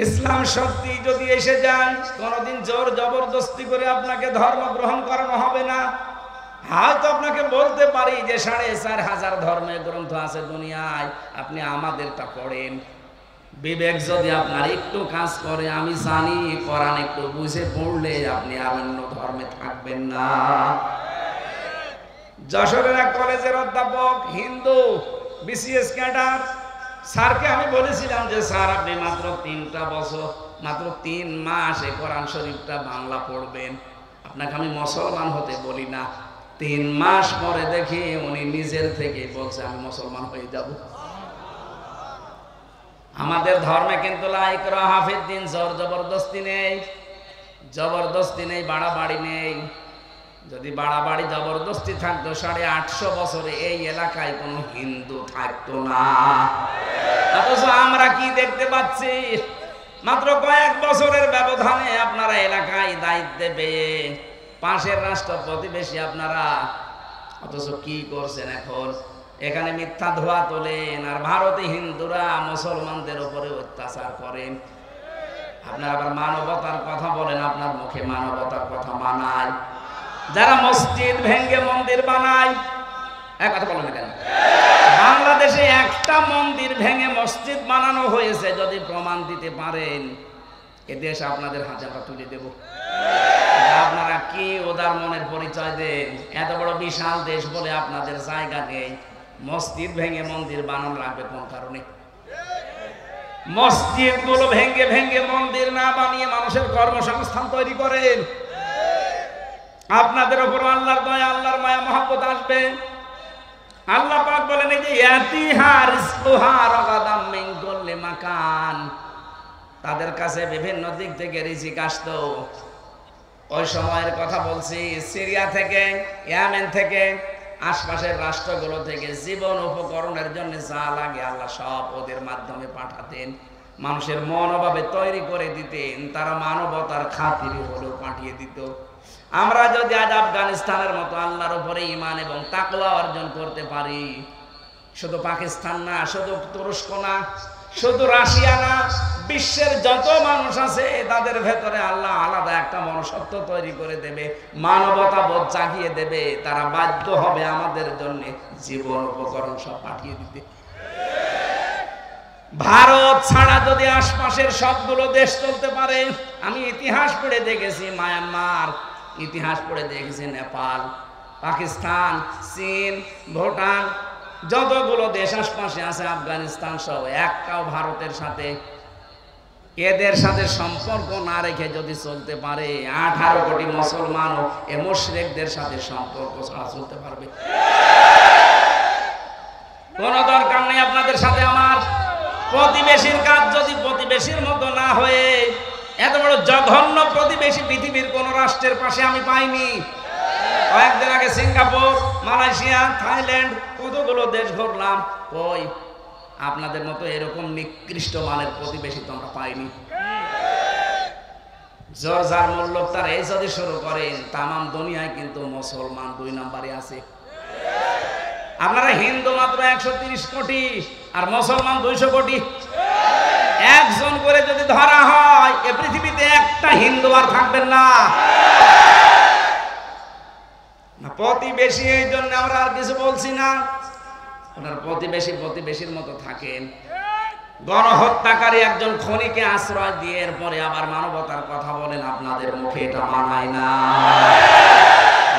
ইসলাম সত্যি যদি এসে যান, কোনদিন জোর জবরদস্তি করে আপনাকে ধর্ম গ্রহণ করানো হবে না। হয়তো আপনাকে বলতে পারি যে 4500 ধর্মের গ্রন্থ আছে দুনিয়ায়, আপনি আমাদেরটা পড়েন। বিবেক যদি আপনার একটু কাজ করে, আমি জানি কোরআন একটু বুঝে পড়লে আপনি আর অন্য ধর্মে থাকবেন না। যশোরের এক কলেজের অধ্যাপক, হিন্দু, বিসিএস ক্যাডার, স্যারকে আমি বলেছিলাম যে স্যার আপনি মাত্র 3 মাস এই কোরআন শরীফটা বাংলা পড়বেন, আপনাকে আমি মুসলমান হতে বলি না। 3 মাস পরে দেখি উনি নিজের থেকে বলছে আমি মুসলমান হয়ে যাব। আমাদের ধর্মে কিন্তু লা ইকরাহা ফিদ্দিন, জোর জবরদস্তি নেই, জবরদস্তি নেই, বাড়াবাড়ি নেই। যদি বাড়াবাড়ি জবরদস্তি থাকতো 850 বছরে এই এলাকায় কোনো হিন্দু থাকতো না। অথচ আমরা কি দেখতে পাচ্ছি, মাত্র কয়েক বছরের ব্যবধানে আপনারা এলাকায় দায়িত্বে পেয়ে পাশের রাষ্ট্র প্রতিবেশী আপনারা, অথচ কি করছেন এখন? এখানে মিথ্যা ধোয়া তোলেন আর ভারতে হিন্দুরা মুসলমানদের উপরে অত্যাচার করেন। আপনারা আবার মানবতার কথা বলেন, আপনার মুখে মানবতার কথা মানায়। যারা মসজিদ ভেঙ্গে মন্দির বানায়, এক কথা বলেন কেন? বাংলাদেশে একটা মন্দির ভেঙে মসজিদ বানানো হয়েছে, যদি প্রমাণ দিতে পারেন এ দেশ আপনাদের হাতে আমরা তুলে দেব। আপনারা কি ওদার মনের পরিচয় দেন? এত বড় বিশাল দেশ বলে আপনাদের জায়গা নেই, মসজিদ ভেঙে মন্দির বানানো লাগবে কোন কারণে? মসজিদ গুলো ভেঙ্গে ভেঙ্গে মন্দির না বানিয়ে মানুষের কর্মসংস্থান তৈরি করেন। আপনাদের উপর আল্লাহর দয়া, আল্লাহর মায়া মহব্বত আসবে। আল্লাহ পাক বলেন এই যে ইয়াতিহা রিজকুহা রাগাদাম মিন কুল্লি মাকান, তাদের কাছে বিভিন্ন দিক থেকে রিজিক আসতো। ওই সময়ের কথা বলছি, সিরিয়া থেকে, ইয়েমেন থেকে, আশপাশের রাষ্ট্রগুলো থেকে জীবন উপকরণের জন্য যা লাগে আল্লাহ সব ওদের মাধ্যমে পাঠাতেন। মানুষের মনোভাবে তৈরি করে দিতেন, তারা মানবতার খাতিরে হলেও পাঠিয়ে দিত। আমরা যদি আজ আফগানিস্তানের মতো আল্লাহর উপরে ঈমান এবং তাকওয়া অর্জন করতে পারি, শুধু পাকিস্তান না, শুধু তুরস্ক না, শুধু রাশিয়া না, বিশ্বের যত মানুষ আছে তাদের ভেতরে আল্লাহ আলাদা একটা মনুষ্যত্ব তৈরি করে দেবে, মানবতা বোধ জাগিয়ে দেবে। তারা বাধ্য হবে আমাদের জন্য জীবন উপকরণ সব পাঠিয়ে দিতে। ভারত ছাড়া যদি আশপাশের সবগুলো দেশ চলতে পারে, আমি ইতিহাস পড়ে দেখেছি মায়ানমার, ইতিহাস পড়ে দেখেছি নেপাল, পাকিস্তান, চীন, ভুটান, যতগুলো দেশ আশপাশে আছে, আফগানিস্তান সহ, একটাও ভারতের সাথে, এদের সাথে সম্পর্ক না রেখে যদি চলতে পারে, 18 কোটি মুসলমান এ মুশরিকদের সাথে সম্পর্ক ছাড়া চলতে পারবে? কোন দরকার নেই আপনাদের সাথে আমার। প্রতিবেশীর কাজ যদি প্রতিবেশীর মতো না হয়ে, এত বড় জঘন্য প্রতিবেশী পৃথিবীর কোন রাষ্ট্রের পাশে আমি পাইনি। কয়েকদিন আগে সিঙ্গাপুর, মালয়েশিয়া, থাইল্যান্ড, কতগুলো দেশ ঘুরলাম, ওই আপনাদের মতো এরকম নিকৃষ্ট মানের প্রতিবেশী তো আমরা পাইনি। জর্জার মূল্য তার এই যদি শুরু করেন, তামাম দুনিয়ায় কিন্তু মুসলমান 2 নম্বরে আছে। আপনারা হিন্দু মাত্র 130 কোটি আর মুসলমান 200 কোটি। একজন করে যদি ধরা হয়, এ পৃথিবীতে একটা হিন্দু আর থাকবেন না। প্রতিবেশী, এই জন্য আমরা আর কিছু বলছি না। ওনার প্রতিবেশী প্রতিবেশীর মতো থাকেন। গণহত্যাকারী একজন খনিকে আশ্রয় দিয়ে এরপরে আবার মানবতার কথা বলেন, আপনাদের মুখে এটা মানায় না।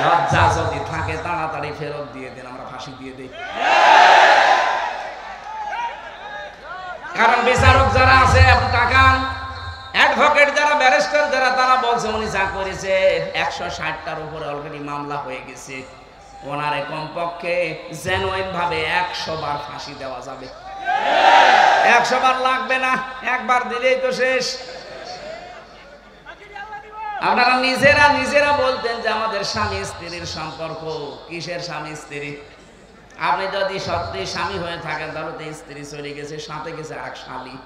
লজ্জা যদি থাকে তাড়াতাড়ি ফেরত দিয়ে দেন, আমরা ফাঁসি দিয়ে দেই। কারণ বিচারক যারা আছে, আপনি তাকান, অ্যাডভোকেট যারা, ব্যারিস্টার যারা, তারা বলছে উনি যা করেছে 160টার উপরে অলরেডি মামলা হয়ে গেছে, ওনারে কমপক্ষে জেনুইন ভাবে 100 বার ফাঁসি দেওয়া যাবে। 100 বার লাগবে না, একবার দিলেই তো শেষ। আপনারা নিজেরা বলতেন যে আমাদের স্বামী স্ত্রীর সম্পর্ক, কিসের স্বামী স্ত্রী? আপনি যদি সত্যি স্বামী হয়ে থাকেন তাহলে তো স্ত্রী চলে গেছে, সাথে গেছে আরেক শালী।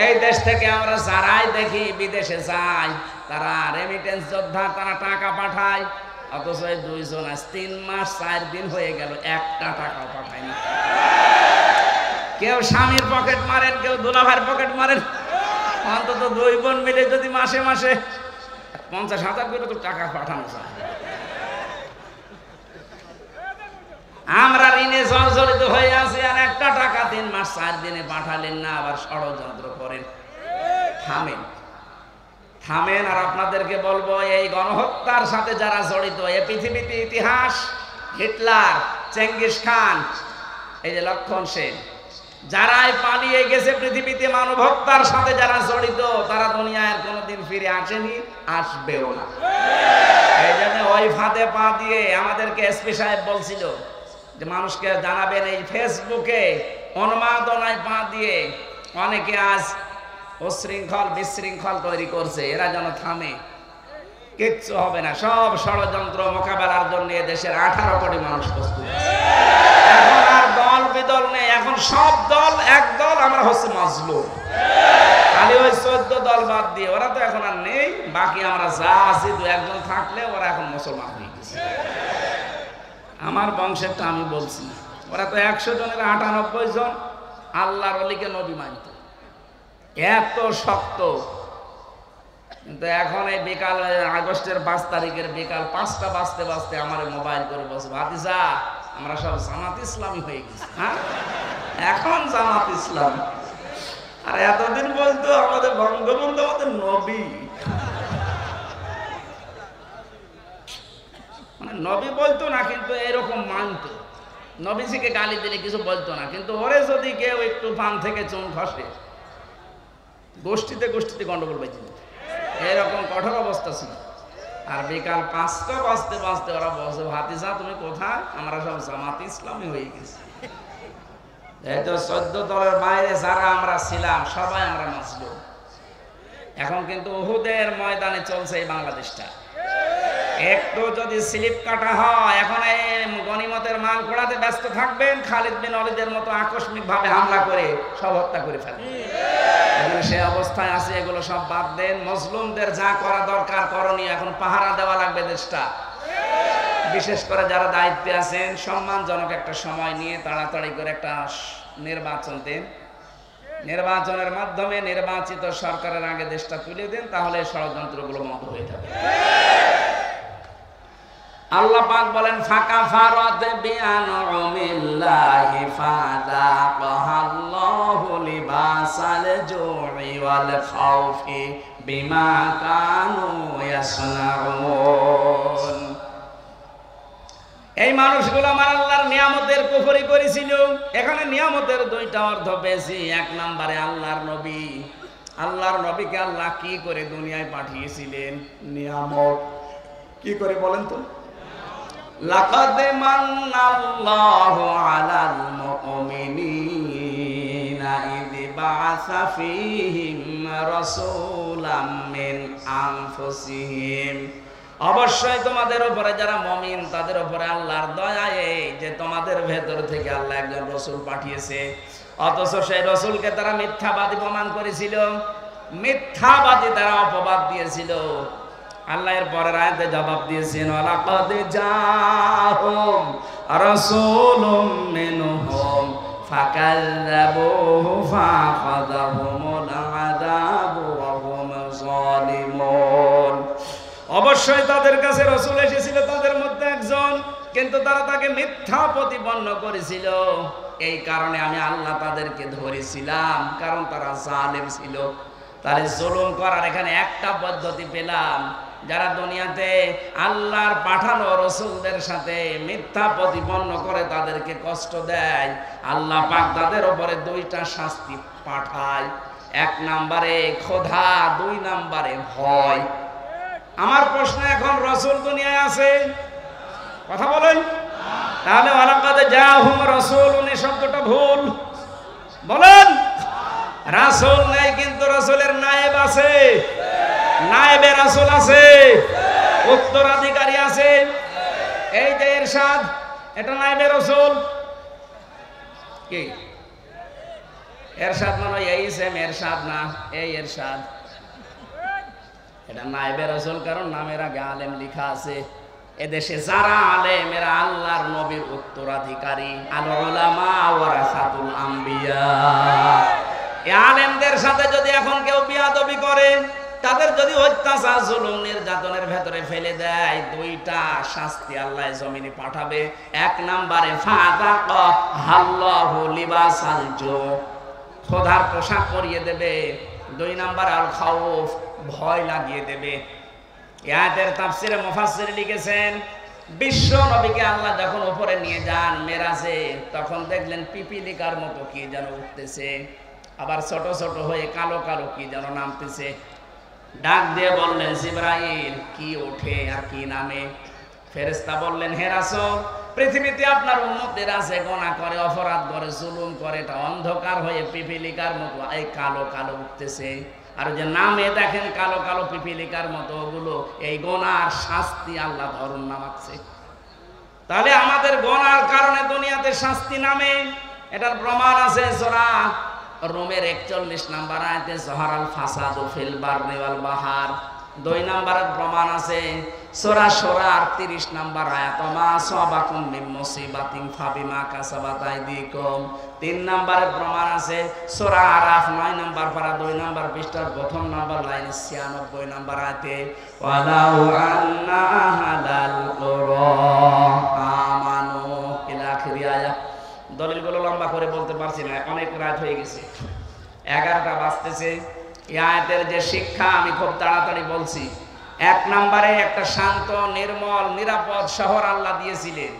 এই দেশ থেকে আমরা যারাই দেখি বিদেশে যায়, তারা রেমিটেন্স যোদ্ধা, তারা টাকা পাঠায়, অথচ এই দুইজন আজ 3 মাস 4 দিন হয়ে গেল একটা টাকাও পাঠায় না। কেউ স্বামীর পকেট মারেন, কেউ দুলাভাইয়ের পকেট মারেন। অন্তত 2 বোন মিলে যদি মাসে মাসে 50,000 করে তো টাকা পাঠানো যায়। আমরা ঋণে জর্জরিত হয়ে আছি, আর একটা টাকা 3 মাস 4 দিনে পাঠালেন না, আবার ষড়যন্ত্র করেন। থামেন, থামেন। আর আপনাদেরকে বলবো, এই গণহত্যার সাথে যারা জড়িত, এই পৃথিবীতে ইতিহাস, হিটলার, চেঙ্গিস খান, এই যে লক্ষণ সেন, যারাই পালিয়ে গেছে পৃথিবীতে মানব হত্যার সাথে যারা জড়িত, তারা দুনিয়ায় কোনোদিন ফিরে আসেনি, আসবেও না। এই জন্য ওই ফাঁদে পা দিয়ে আমাদেরকে এসপি সাহেব বলছিল যে মানুষকে জানাবেন, এই ফেসবুকে উন্মাদনায় পা দিয়ে অনেকে আজ উশৃঙ্খল বিশৃঙ্খল তৈরি করছে, এরা যেন থামে। কিচ্ছু হবে না, সব ষড়যন্ত্র মোকাবেলার জন্য দেশের 18 কোটি মানুষ প্রস্তুত। এখন আর দল বিদল নেই, এখন সব দল এক দল, আমরা হচ্ছে মাজলুম। খালি ওই 14 দল বাদ দিয়ে ওরা তো এখন আর নেই, বাকি আমরা যা আছি 2-1 থাকলে ওরা এখন মুসলমান হয়ে গেছে। আমার বংশেরটা আমি বলছি, ওরা তো 100 জনের 98 জন আল্লাহর ওলিকে নবী মানত, এত শক্ত। কিন্তু এখন এই বিকাল আগস্টের 5 তারিখের বিকাল 5টা বাজতে বাজতে আমার মোবাইল করে বলছে, ভাতিজা আমরা সব জামাত ইসলামী হয়ে গেছি। হ্যাঁ, এখন জামাত ইসলাম। আর এতদিন বলতো আমাদের বঙ্গবন্ধু আমাদের নবী, মানে নবী বলতো না কিন্তু এরকম মানতো। নবীজিকে গালি দিলে কিছু বলতো না, কিন্তু ওরে যদি কেউ একটু পান থেকে চুন খসে, গোষ্ঠীতে গোষ্ঠীতে গন্ডগোল বাইতে যেত, এরকম কঠোর অবস্থা ছিল। আর বিকাল 5টা বাজতে বাজতে ওরা বলছে, ভাতিজা তুমি কোথায়? আমরা সব জামাত ইসলামী হয়ে গেছি। এই তো 14 দলের বাইরে যারা আমরা ছিলাম সবাই আমরা মাজলুম। এখন কিন্তু উহুদের ময়দানে চলছে এই বাংলাদেশটা। একটু যদি স্লিপ কাটা হয়, এখন এই গনিমতের মাল পোড়াতে ব্যস্ত থাকবেন, খালিদ বিন ওয়ালিদের মতো আকস্মিক ভাবে হামলা করে সব হত্যা করে ফেলবেন। এখন সে অবস্থায় আছে, এগুলো সব বাদ দেন। মুসলিমদের যা করা দরকার করণীয়, এখন পাহারা দেওয়া লাগবে দেশটা। বিশেষ করে যারা দায়িত্বে আছেন, সম্মানজনক একটা সময় নিয়ে তাড়াতাড়ি করে একটা নির্বাচন দেন। নির্বাচনের মাধ্যমে নির্বাচিত সরকারের আগে দেশটা তুলে দেন, তাহলে ষড়যন্ত্রগুলো বন্ধ হয়ে যাবে। আল্লাহ পাক বলেন, ফাকাফারাত বিআনউমিল্লাহি ফাযাকাল্লাহু লিবাসাল জু'i ওয়াল খাউফি বিমা কানু ইয়াসনাউন। এই মানুষগুলো আমার আল্লাহর নিয়ামতের কুফরি করেছিল। এখানে নিয়ামতের 2টা অর্থ বেশি। 1 নম্বরে আল্লাহর নবী। আল্লাহর নবীকে আল্লাহ কি করে দুনিয়ায় পাঠিয়েছিলেন? নিয়ামত। কি করে বলেন তো? লাকাদ মান্নাল্লাহু আলাল মুমিনিনা ইয বা'আসা ফীহিম রাসূলাম মিন আনফুসিহিম। অবশ্যই তোমাদের উপরে যারা মুমিন তাদের উপরে আল্লাহর দয়া এই যে তোমাদের ভেতর থেকে আল্লাহ একজন রাসূল পাঠিয়েছে। অথচ সেই রাসূলকে তারা মিথ্যাবাদী প্রমাণ করেছিল, মিথ্যাবাদী তারা অপবাদ দিয়েছিল। আল্লাহ এর পরের আয়াতে জবাব দিয়েছেন, ওয়ালাকাদ জাআহুম রাসূলুম মিনহুম ফাকাযযাবুহু ফাআখাযাহুমুল আযাবু ওয়া হুম যালিমুন। অবশ্যই তাদের কাছে রাসূল এসেছিল তাদের মধ্যে একজন, কিন্তু তারা তাকে মিথ্যা প্রতিপন্ন করেছিল। এই কারণে আমি আল্লাহ তাদেরকে ধরেছিলাম, কারণ তারা জালেম ছিল। তাহলে জুলুম করার এখানে একটা পদ্ধতি পেলাম, যারা দুনিয়াতে আল্লাহর পাঠানো রাসূলদের সাথে মিথ্যা প্রতিপন্ন করে তাদেরকে কষ্ট দেয়, আল্লাহ পাক তাদের উপরে 2টা শাস্তি পাঠায়। 1 নম্বরে ক্ষুধা, 2 নম্বরে ভয়। আমার প্রশ্ন, এখন রাসূল দুনিয়ায় আছে? কথা বলেন। তাহলে ওয়ালাকাদ জাআহুম রাসূলুন শব্দটা ভুল। বলেন, রাসূল নাই, কিন্তু রাসূলের নায়েব আছে। নায়েবে রাসূল আছে, উত্তরাধিকারী আছে। এই যে ইরশাদ, এটা নাইবে রাসূল কি এরশাদ মানে এই সেম এরশাদ না, এই এরশাদ, এটা নাইবে রাসূল কারণ নামের আগে আলেম লেখা আছে। এদেশে যারা আলেম এরা আল্লাহর নবীর উত্তরাধিকারী, আল উলামা ওয়ারাসাতুল আম্বিয়া। এই আলেমদের সাথে যদি এখন কেউ বিয়াদবি করে, তাদের যদি অত্যাচার জুলুম নির্যাতনের ভেতরে ফেলে দেয়, দুইটা শাস্তি আল্লাহ জমিনে পাঠাবে। এক নম্বরে ফাযাকা আল্লাহু লিবাসাল জু, খোদার পোশাক পরিয়ে দেবে। দুই নাম্বার আল খাউফ, ভয় লাগিয়ে দেবে। আয়াতের তাফসিরে মুফাসসির লিখেছেন, বিশ্ব নবীকে আল্লাহ যখন উপরে নিয়ে যান মেরাজে, তখন দেখলেন পিপিলিকার মতো কি যেন উঠতেছে, আবার ছোট ছোট হয়ে কালো কালো কি যেন নামতেছে। ডাক দিয়ে বললেন জিবরাইল, কি ওঠে আর কি নামে? ফেরেশতা বললেন, হে রাসূল, পৃথিবীতে আপনার উম্মতের আছে গুনাহ করে, অপরাধ করে, জুলুম করে, এটা অন্ধকার হয়ে পিপিলিকার মতো এই কালো কালো উঠতেছে। আর যে নামে দেখেন কালো কালো পিপিলিকার মতো, ওগুলো এই গুনাহর শাস্তি আল্লাহ ধরুন নামাচ্ছে। তাহলে আমাদের গুনাহর কারণে দুনিয়াতে শাস্তি নামে, এটার প্রমাণ আছে সূরা রুমের 41 নম্বর আয়াতে, যহারাল ফাসাদু ফিল বাররি ওয়াল বাহার। 2 নম্বরের প্রমাণ আছে সূরা শুরার 30 নম্বর আয়াত, মা সাবাকুম মিন মুসিবাতিন ফাবিমা কাসাবাত আইদিকুম। 3 নম্বরের প্রমাণ আছে সূরা আরাফ 9 নম্বর পারা 2 নম্বর পৃষ্ঠার 1ম নম্বর লাইনে 96 নম্বর আয়াতে, ওয়ালাউ আন্না আহলাল কুরা আমানু ইলা আখির আয়াত। দলিলগুলো লম্বা করে বলতে পারছি না, অনেক রাত হয়ে গেছে, 11টা বাজতেছে। এই আয়াতের যে শিক্ষা আমি খুব তাড়াতাড়ি বলছি। 1 নম্বরে একটা শান্ত, নির্মল, নিরাপদ শহর আল্লাহ দিয়েছিলেন,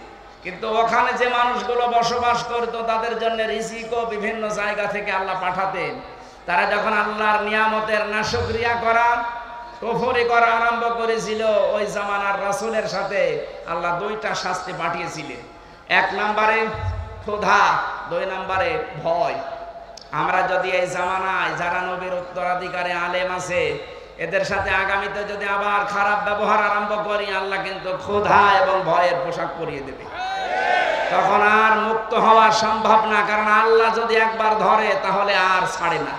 কিন্তু ওখানে যে মানুষগুলো বসবাস করতো তাদের জন্য রিজিকও বিভিন্ন জায়গা থেকে আল্লাহ পাঠাতেন। তারা যখন আল্লাহর নিয়ামতের নাশুকরিয়া করা, কুফরি করা আরম্ভ করেছিল, ওই জামানার রাসূলের সাথে আল্লাহ 2টা শাস্তি পাঠিয়েছিলেন। 1 নম্বরে ক্ষুধা, 2 নম্বরে ভয়। আমরা যদি এই জামানায় যারা নবীর উত্তরাধিকারী আলেম আছে, এদের সাথে আগামীতে যদি আবার খারাপ ব্যবহার আরম্ভ করি, আল্লাহ কিন্তু ক্ষুধা এবং ভয়ের পোশাক পরিয়ে দেবে। তখন আর মুক্ত হওয়া সম্ভব না, কারণ আল্লাহ যদি একবার ধরে তাহলে আর ছাড়ে না।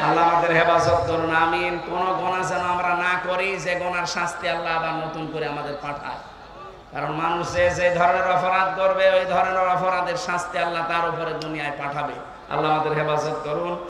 আল্লাহ আমাদের হেফাজত করুন, আমিন। কোন গুনাহ যেন আমরা না করি যে গুনার শাস্তি আল্লাহ আবার নতুন করে আমাদের পাঠায়। কারণ মানুষ যে ধরনের অপরাধ করবে, ওই ধরনের অপরাধের শাস্তি আল্লাহ তার উপরে দুনিয়ায় পাঠাবে। আল্লাহ আমাদের হেফাজত করুন।